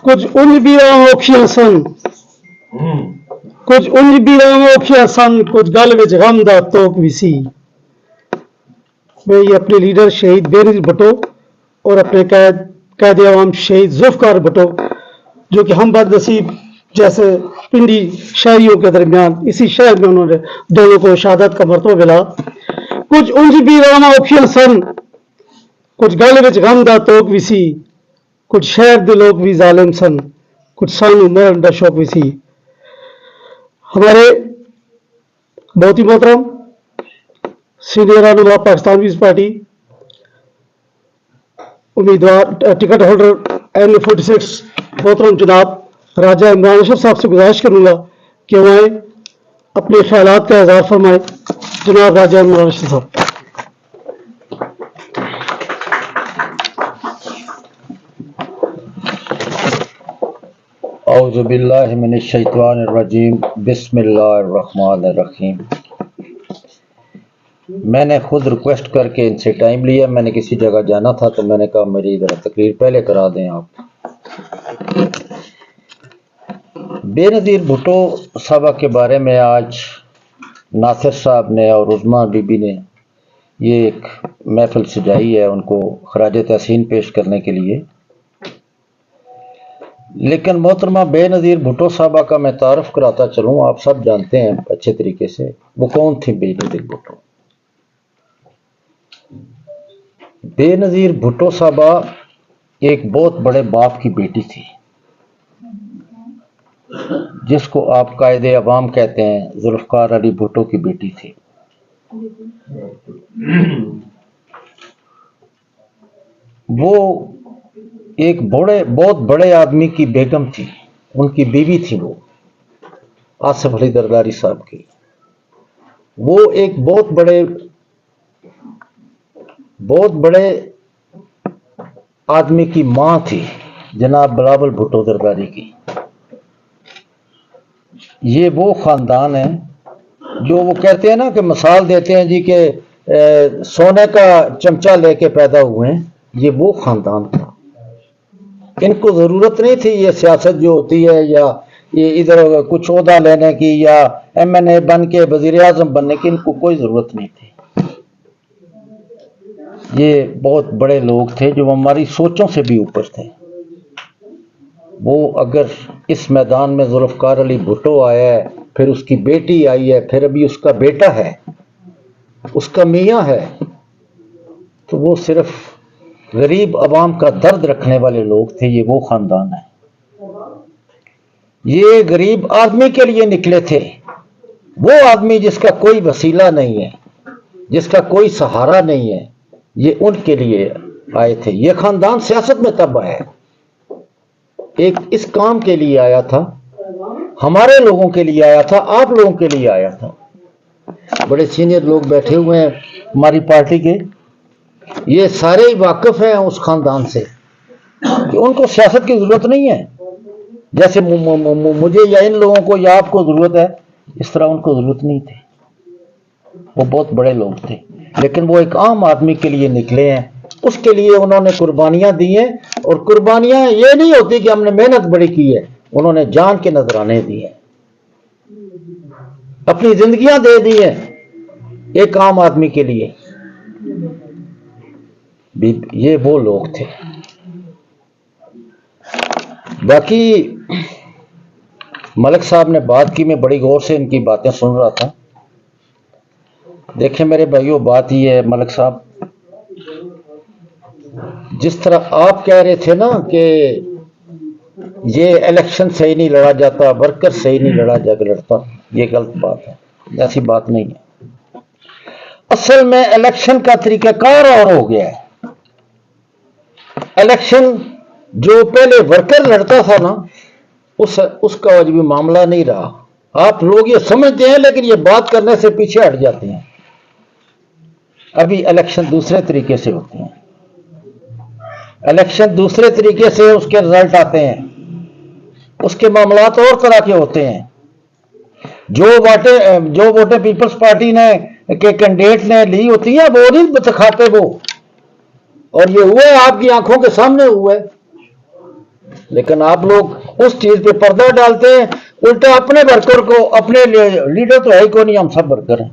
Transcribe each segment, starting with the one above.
कुछ उंज बीरां औखियां सन, कुछ उंज बीरां औखियां सन, कुछ गल विच गम दा तोक भी सी। ये अपने लीडर शहीद बेनज़ीर भुट्टो और अपने कैद अवाम शहीद जुल्फ़िकार भुट्टो, जो कि हम बदनसीब जैसे पिंडी शहरियों के दरमियान इसी शहर में उन्होंने दोनों को शहादत का मरतबा मिला। कुछ उंज बीरां औखियां सन, कुछ गल विच गम दा तोक भी सी, कुछ शहर दे लोग भी जालिम सन, कुछ सानू मरण दा शौक भी सी। हमारे बहुत ही मोहतरम सीनियर रहनुमा पाकिस्तान पीपल्स पार्टी उम्मीदवार टिकट होल्डर MA46 मोहतरम जनाब राजा इमरान अशरफ साहब से गुजारिश करूंगा कि वो आए अपने ख्यालात का इज़हार फरमाए। जनाब राजा इमरान अशरफ साहब। औज़ु बिल्लाहि मिनश शैतानिर रजीम, बिस्मिल्लाहिर रहमानिर रहीम। मैंने खुद रिक्वेस्ट करके इनसे टाइम लिया, मैंने किसी जगह जाना था तो मैंने कहा मेरी ज़रा तकरीर पहले करा दें आप। बेनज़ीर भुट्टो साहबा के बारे में आज नासिर साहब ने और उज़मा बीबी ने ये एक महफिल सजाई है उनको खराज तहसीन पेश करने के लिए। लेकिन मोहतरमा बेनज़ीर भुट्टो साहबा का मैं तारुफ कराता चलूँ, आप सब जानते हैं अच्छे तरीके से वो कौन थी बेनज़ीर भुट्टो। बेनज़ीर भुट्टो साहबा एक बहुत बड़े बाप की बेटी थी, जिसको आप कायदे अवाम कहते हैं, जुल्फ़िकार अली भुट्टो की बेटी थी। वो एक बहुत बड़े आदमी की बेगम थी, उनकी बीवी थी वो आसिफ अली दरदारी साहब की। वो एक बहुत बड़े आदमी की माँ थी, जनाब बिलावल भुट्टो दरदारी की। ये वो खानदान है जो वो कहते हैं ना कि मिसाल देते हैं जी कि सोने का चमचा लेके पैदा हुए हैं, ये वो खानदान था। इनको ज़रूरत नहीं थी ये सियासत जो होती है या ये इधर कुछ ओहदा लेने की या MNA बन के वज़ीर आज़म बनने की, इनको कोई ज़रूरत नहीं थी। ये बहुत बड़े लोग थे जो हमारी सोचों से भी ऊपर थे। वो अगर इस मैदान में जुल्फ़िकार अली भुट्टो आया है, फिर उसकी बेटी आई है, फिर अभी उसका बेटा है, उसका मियाँ है, तो वो सिर्फ गरीब अवाम का दर्द रखने वाले लोग थे। ये वो खानदान है। ये गरीब आदमी के लिए निकले थे, वो आदमी जिसका कोई वसीला नहीं है, जिसका कोई सहारा नहीं है, ये उनके लिए आए थे। ये खानदान सियासत में तब आया, एक इस काम के लिए आया था, हमारे लोगों के लिए आया था, आप लोगों के लिए आया था। बड़े सीनियर लोग बैठे हुए हैं हमारी पार्टी के, ये सारे ही वाकिफ हैं उस खानदान से कि उनको सियासत की जरूरत नहीं है। जैसे मुझे या इन लोगों को या आपको जरूरत है, इस तरह उनको जरूरत नहीं थी। वो बहुत बड़े लोग थे, लेकिन वो एक आम आदमी के लिए निकले हैं, उसके लिए उन्होंने कुर्बानियां दी हैं। और कुर्बानियां ये नहीं होती कि हमने मेहनत बड़ी की है, उन्होंने जान के नजराने दिए, अपनी जिंदगियां दे दी हैं एक आम आदमी के लिए। ये वो लोग थे। बाकी मलिक साहब ने बात की, मैं बड़ी गौर से इनकी बातें सुन रहा था। देखें मेरे भाइयों, बात ये है मलिक साहब, जिस तरह आप कह रहे थे ना कि ये इलेक्शन सही नहीं लड़ा जाता, वर्कर सही नहीं लड़ता, ये गलत बात है, ऐसी बात नहीं है। असल में इलेक्शन का तरीकाकार और हो गया है। इलेक्शन जो पहले वर्कर लड़ता था ना, उसका आज भी मामला नहीं रहा। आप लोग ये समझते हैं लेकिन ये बात करने से पीछे हट जाते हैं। अभी इलेक्शन दूसरे तरीके से होते हैं, इलेक्शन दूसरे तरीके से उसके रिजल्ट आते हैं, उसके मामला तो और तरह के होते हैं। जो वोटें पीपल्स पार्टी ने के कैंडिडेट ने ली होती है वो नहीं दिखाते वो, और ये हुआ है आपकी आंखों के सामने हुआ है। لیکن آپ لوگ اس چیز پہ پردہ ڈالتے ہیں، الٹا اپنے ورکر کو، اپنے لیڈر تو ہے ہی کو نہیں، ہم سب ورکر ہیں،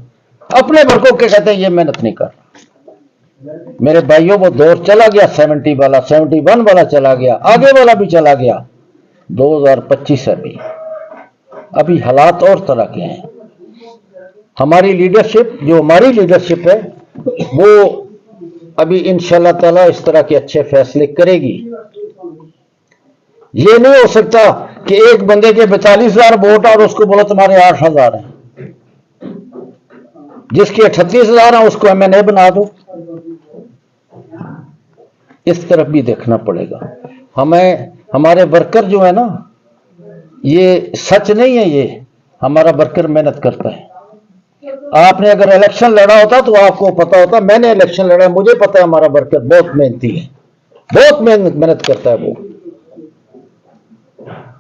اپنے ورکر کے کہتے ہیں یہ محنت نہیں کر رہا۔ میرے بھائیوں وہ دور چلا گیا، 70 والا، 71 والا چلا گیا، آگے والا بھی چلا گیا، 2025 ابھی حالات اور طرح کے ہیں۔ ہماری لیڈرشپ، جو ہماری لیڈرشپ ہے، وہ ابھی انشاءاللہ تعالی اس طرح کے اچھے فیصلے کرے گی۔ یہ نہیں ہو سکتا کہ ایک بندے کے 42,000 ووٹ اور اس کو بولو تمہارے 8,000 ہیں، جس کے 38,000 ہیں اس کو MNA بنا دو۔ اس طرف بھی دیکھنا پڑے گا ہمیں۔ ہمارے ورکر جو ہے نا، یہ سچ نہیں ہے، یہ ہمارا ورکر محنت کرتا ہے۔ آپ نے اگر الیکشن لڑا ہوتا تو آپ کو پتا ہوتا، میں نے الیکشن لڑا ہے، مجھے پتا ہے ہمارا ورکر بہت محنتی ہے، بہت محنت کرتا ہے۔ وہ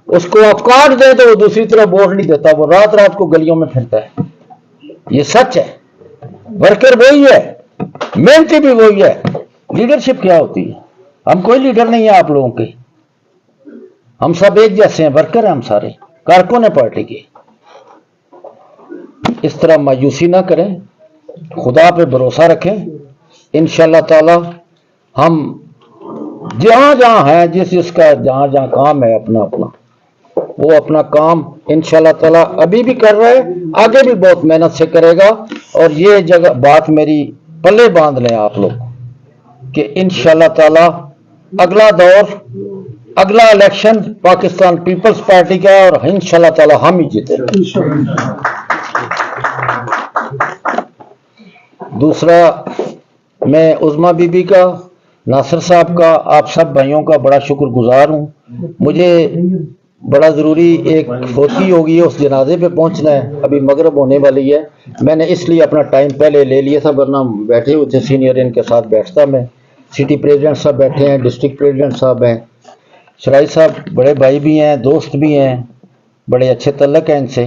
اس کو آپ کاٹ دیں تو وہ دوسری طرف ووٹ نہیں دیتا، وہ رات رات کو گلیوں میں پھرتا ہے۔ یہ سچ ہے، ورکر وہی ہے، محنتی بھی وہی ہے۔ لیڈرشپ کیا ہوتی ہے؟ ہم کوئی لیڈر نہیں ہے آپ لوگوں کے، ہم سب ایک جیسے ہیں، ورکر ہیں ہم سارے، کارکن ہیں پارٹی کے۔ اس طرح مایوسی نہ کریں، خدا پہ بھروسہ رکھیں، انشاءاللہ تعالی ہم جہاں جہاں ہیں، جس کا جہاں جہاں کام ہے اپنا وہ اپنا کام انشاءاللہ تعالی ابھی بھی کر رہے ہیں، آگے بھی بہت محنت سے کرے گا۔ اور یہ جگہ بات میری پلے باندھ لیں آپ لوگ کہ انشاءاللہ تعالی اگلا دور، اگلا الیکشن پاکستان پیپلز پارٹی کا ہے، اور انشاءاللہ تعالی ہم ہی جیتے گے۔ دوسرا، میں عظمیٰ بی بی کا، ناصر صاحب کا، آپ سب بھائیوں کا بڑا شکر گزار ہوں۔ مجھے بڑا ضروری ایک فوتی ہوگی ہے، اس جنازے پہ پہنچنا ہے، ابھی مغرب ہونے والی ہے۔ میں نے اس لیے اپنا ٹائم پہلے لے لیا تھا، ورنہ بیٹھے ہوئے تھے سینئر، ان کے ساتھ بیٹھتا میں۔ سٹی پریزیڈنٹ صاحب بیٹھے ہیں، ڈسٹرکٹ پریزیڈنٹ صاحب ہیں، شرائی صاحب بڑے بھائی بھی ہیں، دوست بھی ہیں، بڑے اچھے تعلق ہیں ان سے۔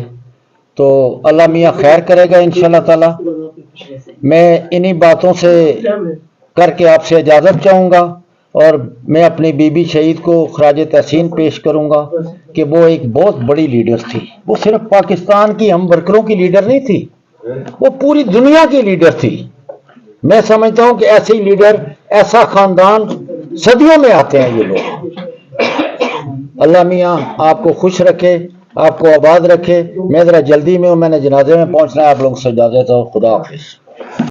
تو اللہ میاں خیر کرے گا انشاءاللہ تعالی۔ میں انہی باتوں سے کر کے آپ سے اجازت چاہوں گا، اور میں اپنی بی بی شہید کو خراج تحسین پیش کروں گا کہ وہ ایک بہت بڑی لیڈر تھی۔ وہ صرف پاکستان کی ہم ورکروں کی لیڈر نہیں تھی، وہ پوری دنیا کی لیڈر تھی۔ میں سمجھتا ہوں کہ ایسے لیڈر، ایسا خاندان صدیوں میں آتے ہیں یہ لوگ۔ اللہ میاں آپ کو خوش رکھے، آپ کو آباد رکھے۔ میں ذرا جلدی میں ہوں، میں نے جنازے میں پہنچنا ہے، آپ لوگوں سے اجازت ہو، خدا حافظ۔